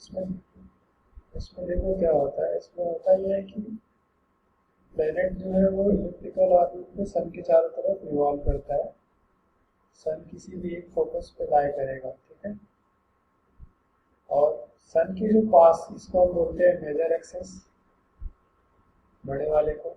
इसमें इसमें देखो क्या होता है, इसमें होता यह है कि प्लेनेट जो है वो इलिप्टिकल ऑर्बिट में सन के चारों तरफ रिवॉल्व करता है। सन किसी भी एक फोकस पे लाई करेगा, ठीक है। और सन के जो पास, इसको हम बोलते हैं मेजर एक्सेस, बड़े वाले को।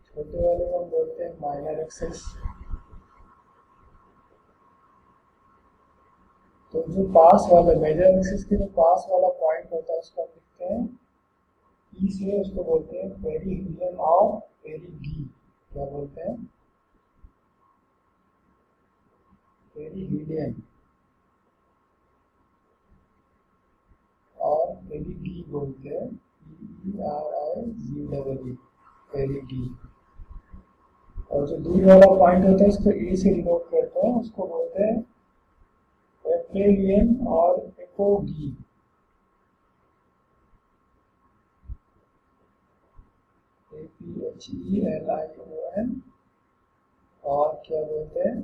छोटे वाले को हम बोलते हैं माइनर एक्सेस। तो जो पास वाला, मेजर एक्सेस के जो पास वाला पॉइंट होता है उसको हम लिखते हैं ई से, उसको बोलते हैं पेरीहीलियन और पेरीगी। क्या बोलते हैं? पेरीहीलियन और पेरीगी बोलते हैं, PERIGEE, पेरीगी। और जो दूर वाला पॉइंट होता है उसको ए से डिनोट करते हैं, उसको बोलते हैं एप्रिलियन और एपोगी। APHELION और क्या बोलते हैं?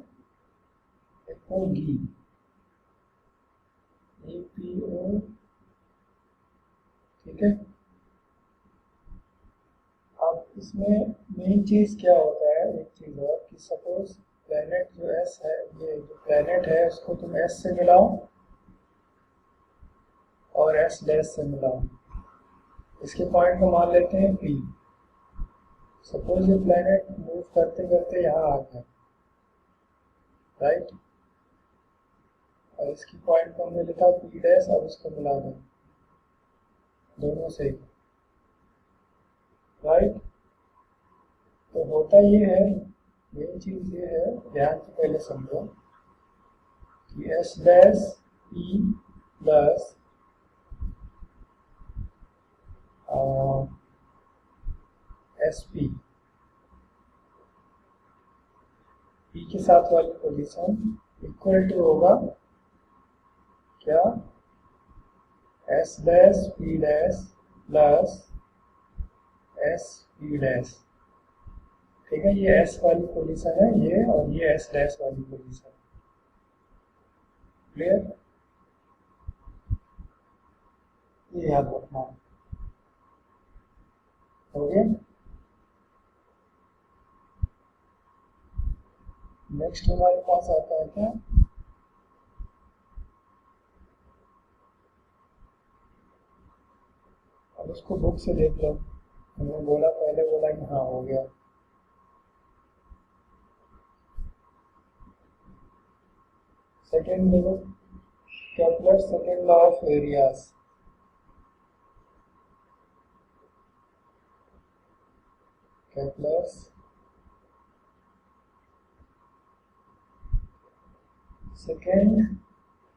एपोगी, APO, ठीक है। अब इसमें मेन चीज क्या होता है, एक चीज और, कि सपोज प्लेनेट जो एस है, ये जो प्लेनेट है उसको तुम एस से मिलाओ और एस डैश से मिलाओ, इसके पॉइंट को मान लेते हैं पी। सपोज ये प्लेनेट मूव करते करते यहाँ आ गया, राइट, और इसकी पॉइंट को हमने लिखा पी डैश, और इसको मिला दें दोनों से, राइट। तो होता ये है, मेन चीज ये है, ध्यान से पहले समझो कि S dash E plus S P, P के साथ वाली पोजीशन इक्वल टू होगा क्या? S dash P dash plus S P dash, ठीक है। ये एस वाली पोजीशन है ये, और ये एस डैश वाली पोजीशन, क्लियर? ये याद रखना, हो गया। नेक्स्ट हमारे पास आता है क्या? अब उसको बुक से देख लो, हमने बोला, पहले बोला कि हाँ हो गया। सेकेंड देखो, Kepler second law of areas. Kepler's second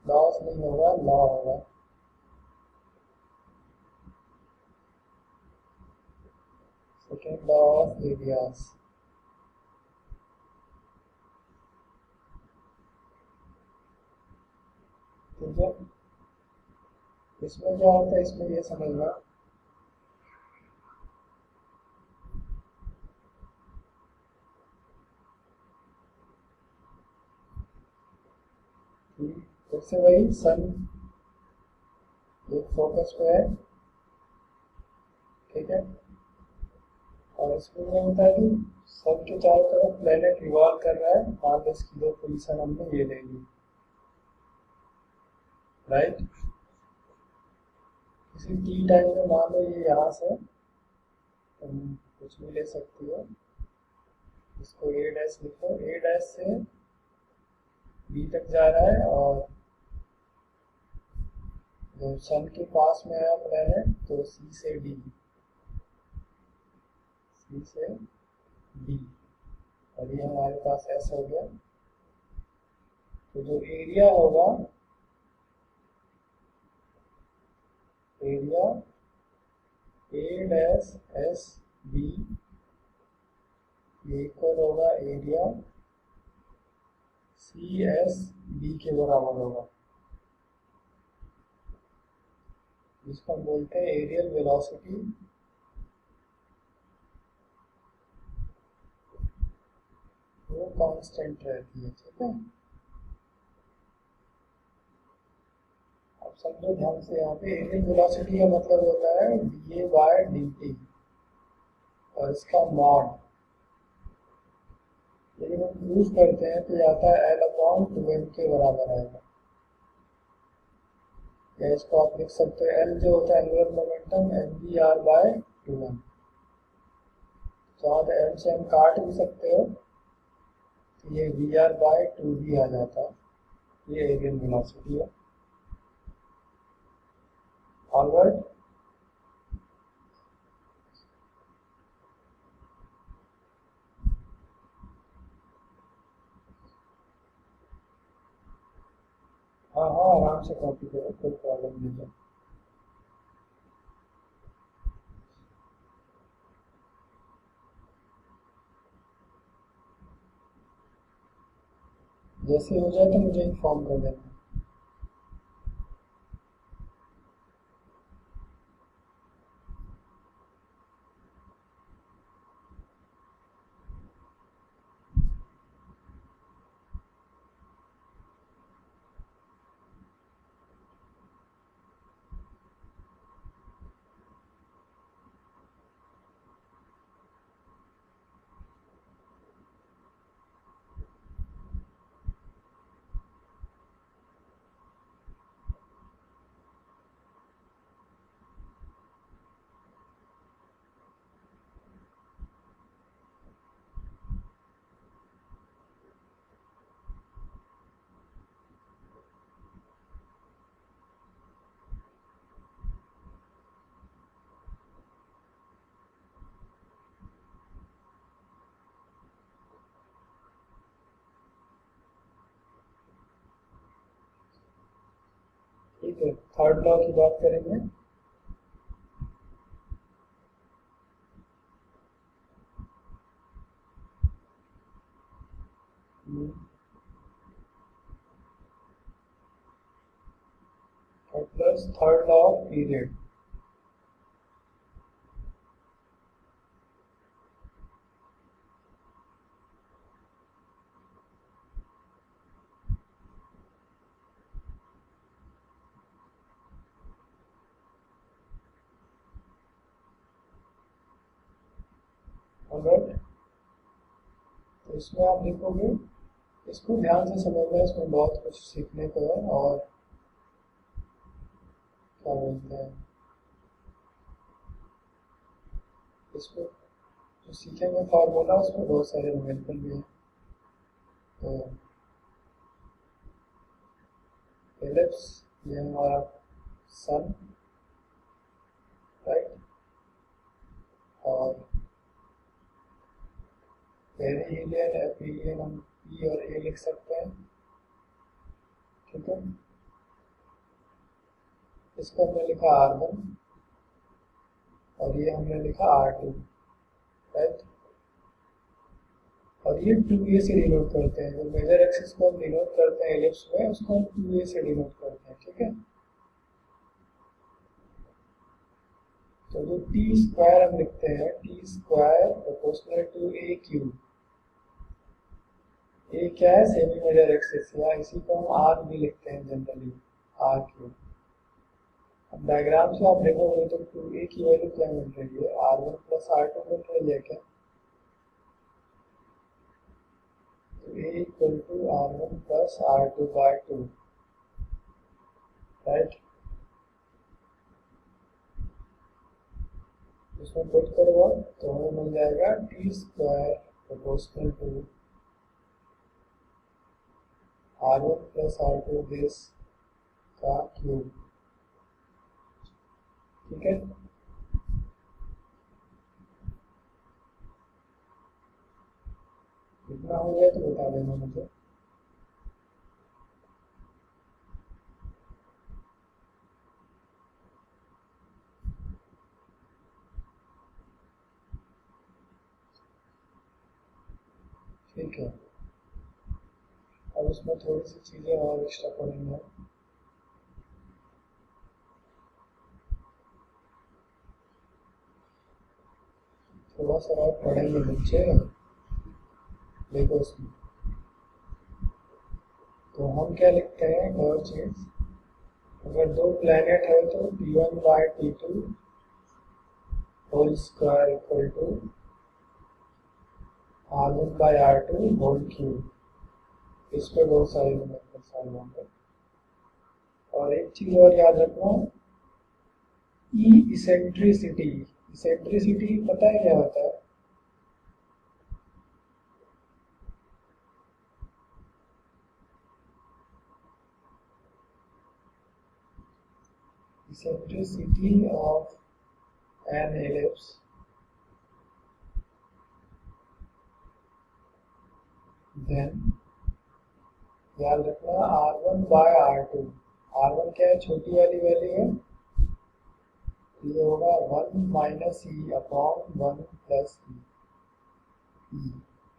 loss नहीं होगा, लॉ होगा। सेकेंड लॉ ऑफ एरियाज, ठीक है। इसमें क्या होता है, इसमें ये समझना कि फिर से वही सन एक फोकस पे है, ठीक है। और इसमें ये होता है कि सन के चारों तरफ प्लेनेट रिवॉल्व कर रहा है, मान लो इसकी दो पोजीशन हमने ये ले ली, राइट। किसी टी टाइम में मान लो ये यहाँ से तुम कुछ भी ले सकती हो, इसको ए डैश लिखो, ए डैश से बी तक जा रहा है, और जो सन के पास में आया प्लेनेट तो सी से डी, सी से डी, और ये हमारे पास एस हो गया। तो जो एरिया होगा, area A dash S B equal होगा एरिया सी एस बी के बराबर होगा, जिसको हम बोलते हैं एरियल वेलोसिटी। वो कांस्टेंट रहती है, ठीक है। अब समझो ध्यान से, यहाँ पे एरियल वेलोसिटी का मतलब होता है डी बाय डी टी और इसका मॉड, लेकिन हम यूज करते हैं तो आता है एल अपॉन टू एम के बराबर आएगा। या इसको आप लिख सकते हो एल जो होता है angular momentum M V R by two M. तो एम से हम काट भी सकते हो तो ये वी आर बाय टू भी आ जाता है। ये एरियल वेलोसिटी है। ऑलराइट, हाँ हाँ आराम से कॉपी करो, कोई प्रॉब्लम नहीं है। जैसे हो जाए तो मुझे इन्फॉर्म कर देना। ठीक है, थर्ड लॉ की बात करेंगे। Kepler's third law of period. Alright, तो इसमें आप लिखोगे, इसको ध्यान से समझना, इसमें बहुत कुछ सीखने को है। और क्या बोलते हैं इसको, जो सीखेंगे फार्मूला उसमें बहुत सारे अवेलेबल भी हैं। तो एलिप्स ये हमारा सन, राइट, और पेरिहिलियन एपीलियन हम पी और ए लिख सकते हैं। ठीक है, इसको हमने लिखा R1 और ये हमने लिखा R2, राइट। और ये 2a से डिनोट करते हैं, जो मेजर एक्सिस को हम डिनोट करते हैं एलिप्स में उसको हम 2a से डिनोट करते हैं। ठीक है, तो जो टी स्क्वायर हम लिखते हैं, T square proportional to A cube. A क्या है, सेमी मेजर एक्सिस, या इसी को हम आर भी लिखते हैं जनरली, आर क्यूब। अब डायग्राम से आप देखोगे तो 2a की वैल्यू क्या मिल रही है, R1 प्लस R2 मिल रही है क्या। A equal to R1 plus R2 by 2, right. इसमें पुट करो तो हमें मिल जाएगा T square proportional to R1 plus R2 base का क्यूब। ठीक है, इतना हो गया तो बता देना मुझे। ठीक है, अब इसमें थोड़ी सी चीजें और एक्स्ट्रा पढ़ेंगे। थोड़ा सा और पढ़ेंगे बच्चे, देखो इसमें तो हम क्या लिखते हैं, और चीज अगर दो प्लैनेट है तो T1/T2 whole square equal to R1/R2 whole cube. इस पर बहुत सारे न्यूमेरिकल सॉल्व होंगे। और एक चीज और याद रखना, इसेंट्रिसिटी। इसेंट्रिसिटी पता है क्या होता है? eccentricity of an ellipse then याद रखना R1/R2। R1 क्या है? छोटी वाली वैल्यू है, ये होगा 1 माइनस ई अपॉन 1 प्लस ई।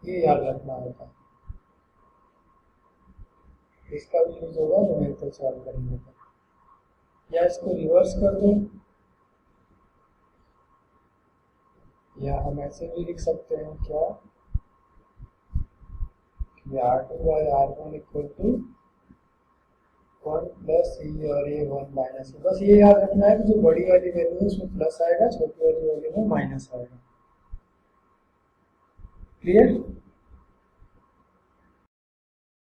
ये याद रखना होगा, इसका भी यूज होगा न्यूमेरिकल सॉल्व करेंगे तो। या इसको रिवर्स कर दो, या हम ऐसे भी लिख सकते हैं क्या, R2/R1 इक्वल टू 1 प्लस ई और ये 1 माइनस ई। बस ये याद रखना है कि जो बड़ी वाली वैल्यू है उसमें प्लस आएगा, छोटी वाली वैल्यू में माइनस आएगा। क्लियर?